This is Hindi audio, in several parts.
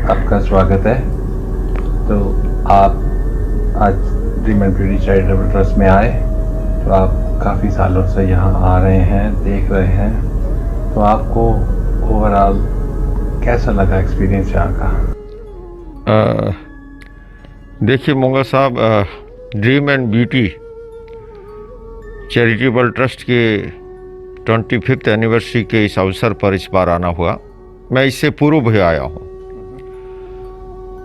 आपका स्वागत है। तो आप आज dream and beauty charitable trust में आए, तो आप काफ़ी सालों से यहाँ आ रहे हैं, देख रहे हैं, तो आपको ओवरऑल कैसा लगा एक्सपीरियंस यहाँ का? देखिए मोंगा साहब, dream and beauty charitable trust के 25th एनिवर्सरी के इस अवसर पर इस बार आना हुआ। मैं इससे पूर्व भी आया हूँ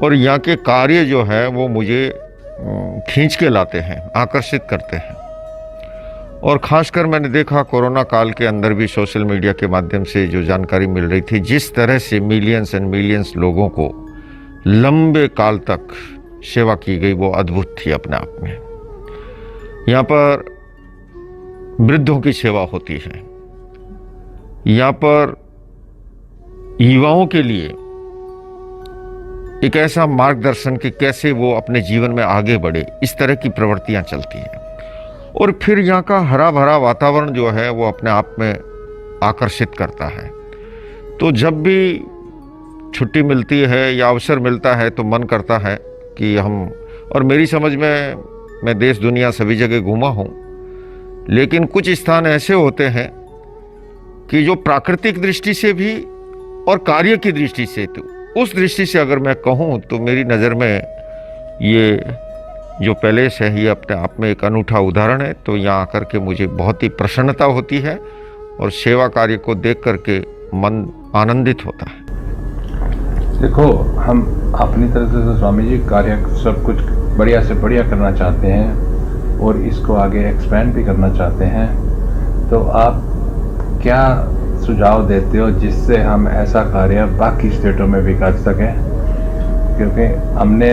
और यहाँ के कार्य जो है वो मुझे खींच के लाते हैं, आकर्षित करते हैं। और ख़ासकर मैंने देखा कोरोना काल के अंदर भी सोशल मीडिया के माध्यम से जो जानकारी मिल रही थी, जिस तरह से मिलियंस एंड मिलियंस लोगों को लंबे काल तक सेवा की गई, वो अद्भुत थी अपने आप में। यहाँ पर वृद्धों की सेवा होती है, यहाँ पर युवाओं के लिए एक ऐसा मार्गदर्शन कि कैसे वो अपने जीवन में आगे बढ़े, इस तरह की प्रवृत्तियाँ चलती हैं। और फिर यहाँ का हरा भरा वातावरण जो है वो अपने आप में आकर्षित करता है। तो जब भी छुट्टी मिलती है या अवसर मिलता है तो मन करता है कि हम, और मेरी समझ में मैं देश दुनिया सभी जगह घूमा हूँ, लेकिन कुछ स्थान ऐसे होते हैं कि जो प्राकृतिक दृष्टि से भी और कार्य की दृष्टि से, तो उस दृष्टि से अगर मैं कहूँ तो मेरी नज़र में ये जो पैलेस है ये अपने आप में एक अनूठा उदाहरण है। तो यहाँ आकर के मुझे बहुत ही प्रसन्नता होती है और सेवा कार्य को देख करके मन आनंदित होता है। देखो, हम अपनी तरफ से तो स्वामी जी कार्य सब कुछ बढ़िया से बढ़िया करना चाहते हैं और इसको आगे एक्सपेंड भी करना चाहते हैं। तो आप क्या सुझाव देते हो जिससे हम ऐसा कार्य बाकी स्टेटों में भी कर सकें? क्योंकि हमने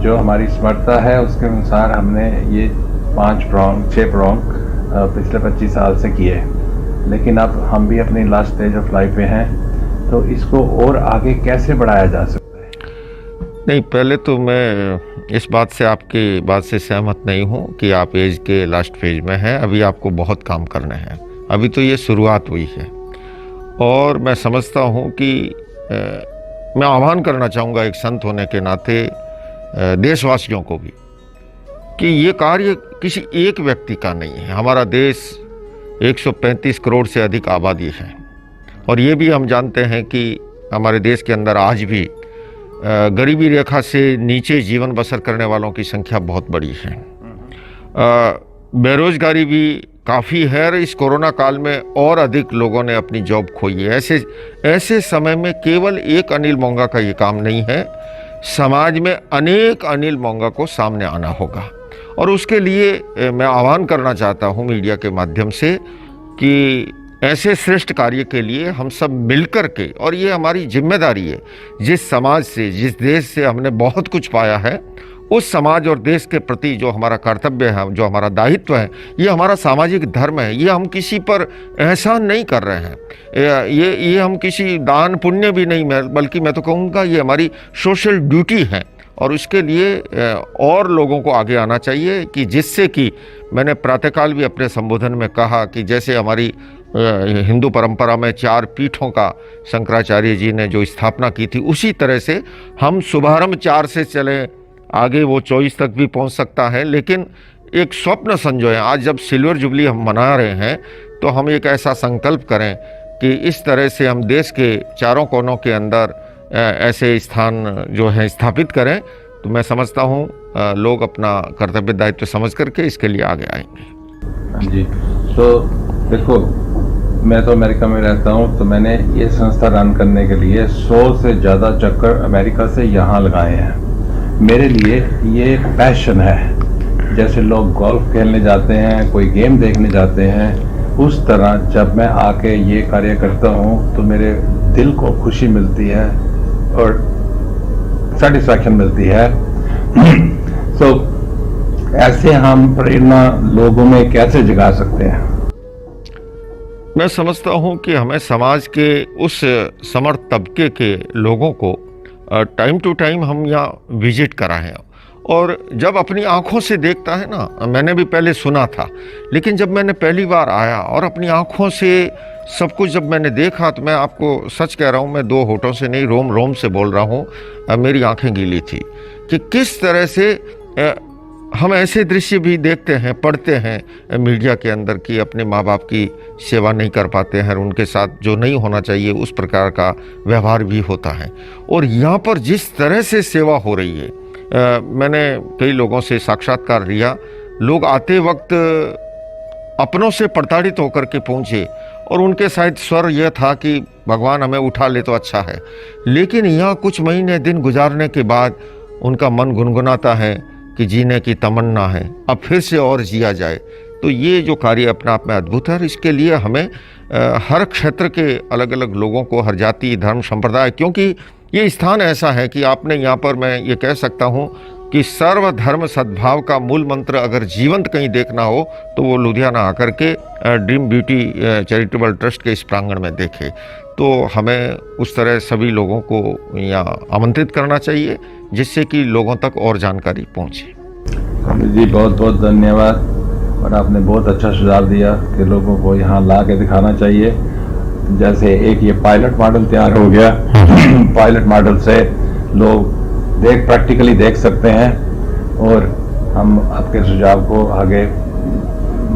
जो हमारी समर्थता है उसके अनुसार हमने ये 6 प्रॉन्ग पिछले 25 साल से किए, लेकिन अब हम भी अपनी लास्ट स्टेज ऑफ लाइफ पे हैं, तो इसको और आगे कैसे बढ़ाया जा सकता है? नहीं, पहले तो मैं इस बात से, आपकी बात से सहमत नहीं हूँ कि आप एज के लास्ट फेज में हैं। अभी आपको बहुत काम करने हैं, अभी तो ये शुरुआत हुई है। और मैं समझता हूँ कि मैं आह्वान करना चाहूँगा एक संत होने के नाते देशवासियों को भी, कि ये कार्य किसी एक व्यक्ति का नहीं है। हमारा देश 135 करोड़ से अधिक आबादी है और ये भी हम जानते हैं कि हमारे देश के अंदर आज भी गरीबी रेखा से नीचे जीवन बसर करने वालों की संख्या बहुत बड़ी है। बेरोजगारी भी काफ़ी है और इस कोरोना काल में और अधिक लोगों ने अपनी जॉब खोई है। ऐसे समय में केवल एक अनिल मोंगा का ये काम नहीं है, समाज में अनेक अनिल मोंगा को सामने आना होगा। और उसके लिए मैं आह्वान करना चाहता हूँ मीडिया के माध्यम से कि ऐसे श्रेष्ठ कार्य के लिए हम सब मिलकर के, और ये हमारी जिम्मेदारी है, जिस समाज से, जिस देश से हमने बहुत कुछ पाया है, उस समाज और देश के प्रति जो हमारा कर्तव्य है, जो हमारा दायित्व है, ये हमारा सामाजिक धर्म है। ये हम किसी पर एहसान नहीं कर रहे हैं, ये हम किसी दान पुण्य भी नहीं, बल्कि मैं तो कहूँगा ये हमारी सोशल ड्यूटी है। और उसके लिए और लोगों को आगे आना चाहिए कि जिससे कि, मैंने प्रातःकाल भी अपने संबोधन में कहा कि जैसे हमारी हिंदू परंपरा में 4 पीठों का शंकराचार्य जी ने जो स्थापना की थी, उसी तरह से हम शुभारंभ 4 से चलें, आगे वो 24 तक भी पहुंच सकता है। लेकिन एक स्वप्न संजोए, आज जब सिल्वर जुबली हम मना रहे हैं तो हम एक ऐसा संकल्प करें कि इस तरह से हम देश के चारों कोनों के अंदर ऐसे स्थान जो है स्थापित करें। तो मैं समझता हूँ लोग अपना कर्तव्य दायित्व समझ करके इसके लिए आगे आएंगे। जी, तो देखो, मैं तो अमेरिका में रहता हूँ, तो मैंने ये संस्था रन करने के लिए 100 से ज़्यादा चक्कर अमेरिका से यहाँ लगाए हैं। मेरे लिए ये एक पैशन है। जैसे लोग गोल्फ खेलने जाते हैं, कोई गेम देखने जाते हैं, उस तरह जब मैं आके ये कार्य करता हूँ तो मेरे दिल को खुशी मिलती है और सेटिस्फैक्शन मिलती है। तो ऐसे हम प्रेरणा लोगों में कैसे जगा सकते हैं? मैं समझता हूँ कि हमें समाज के उस समर्थ तबके के लोगों को टाइम टू टाइम हम यहाँ विजिट कराएं। और जब अपनी आँखों से देखता है ना, मैंने भी पहले सुना था, लेकिन जब मैंने पहली बार आया और अपनी आँखों से सब कुछ जब मैंने देखा तो मैं आपको सच कह रहा हूँ, मैं दो होठों से नहीं रोम रोम से बोल रहा हूँ, मेरी आंखें गीली थी कि किस तरह से हम ऐसे दृश्य भी देखते हैं, पढ़ते हैं मीडिया के अंदर कि अपने माँ बाप की सेवा नहीं कर पाते हैं और उनके साथ जो नहीं होना चाहिए उस प्रकार का व्यवहार भी होता है। और यहाँ पर जिस तरह से सेवा हो रही है, मैंने कई लोगों से साक्षात्कार लिया, लोग आते वक्त अपनों से प्रताड़ित होकर के पहुँचे और उनके शायद स्वर यह था कि भगवान हमें उठा ले तो अच्छा है, लेकिन यहाँ कुछ महीने दिन गुजारने के बाद उनका मन गुनगुनाता है कि जीने की तमन्ना है, अब फिर से और जिया जाए। तो ये जो कार्य अपने आप में अद्भुत है और इसके लिए हमें हर क्षेत्र के अलग अलग लोगों को, हर जाति धर्म संप्रदाय, क्योंकि ये स्थान ऐसा है कि आपने यहाँ पर, मैं ये कह सकता हूँ कि सर्वधर्म सद्भाव का मूल मंत्र अगर जीवंत कहीं देखना हो तो वो लुधियाना आकर के ड्रीम ब्यूटी चैरिटेबल ट्रस्ट के इस प्रांगण में देखे। तो हमें उस तरह सभी लोगों को यहाँ आमंत्रित करना चाहिए जिससे कि लोगों तक और जानकारी पहुँचे। जी बहुत बहुत धन्यवाद। और आपने बहुत अच्छा सुझाव दिया कि लोगों को यहाँ ला के दिखाना चाहिए। जैसे एक ये पायलट मॉडल तैयार हो गया, पायलट मॉडल से लोग प्रैक्टिकली देख सकते हैं और हम आपके सुझाव को आगे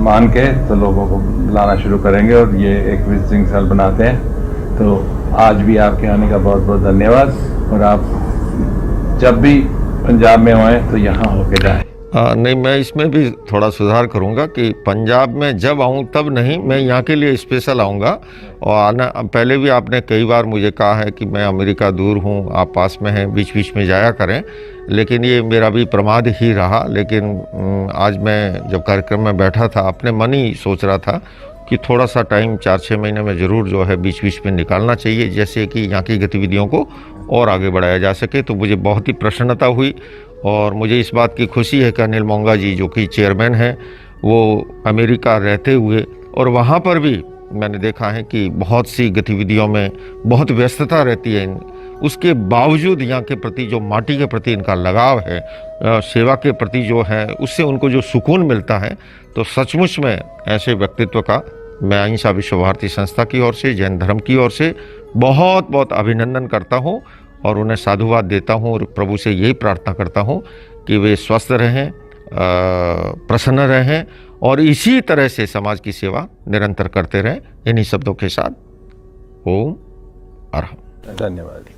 मान के तो लोगों को लाना शुरू करेंगे और ये एक विजिटिंग सेल बनाते हैं। तो आज भी आपके आने का बहुत बहुत धन्यवाद और आप जब भी पंजाब में होएं तो यहाँ होके जाएं। नहीं, मैं इसमें भी थोड़ा सुधार करूंगा कि पंजाब में जब आऊं तब नहीं, मैं यहाँ के लिए स्पेशल आऊँगा। और आना, पहले भी आपने कई बार मुझे कहा है कि मैं अमेरिका दूर हूँ, आप पास में हैं, बीच बीच में जाया करें, लेकिन ये मेरा भी प्रमाद ही रहा। लेकिन आज मैं जब कार्यक्रम में बैठा था अपने मन ही सोच रहा था कि थोड़ा सा टाइम 4-6 महीने में ज़रूर जो है बीच बीच में निकालना चाहिए, जैसे कि यहाँ की गतिविधियों को और आगे बढ़ाया जा सके। तो मुझे बहुत ही प्रसन्नता हुई और मुझे इस बात की खुशी है कि अनिल मोंगा जी जो कि चेयरमैन हैं, वो अमेरिका रहते हुए और वहाँ पर भी मैंने देखा है कि बहुत सी गतिविधियों में बहुत व्यस्तता रहती है, उसके बावजूद यहाँ के प्रति जो माटी के प्रति इनका लगाव है, सेवा के प्रति जो है, उससे उनको जो सुकून मिलता है, तो सचमुच में ऐसे व्यक्तित्व का मैं अहिंसा विश्व भारती संस्था की ओर से, जैन धर्म की ओर से बहुत बहुत अभिनंदन करता हूँ और उन्हें साधुवाद देता हूँ और प्रभु से यही प्रार्थना करता हूँ कि वे स्वस्थ रहें, प्रसन्न रहें और इसी तरह से समाज की सेवा निरंतर करते रहें। इन्हीं शब्दों के साथ ओम अरहम। धन्यवाद।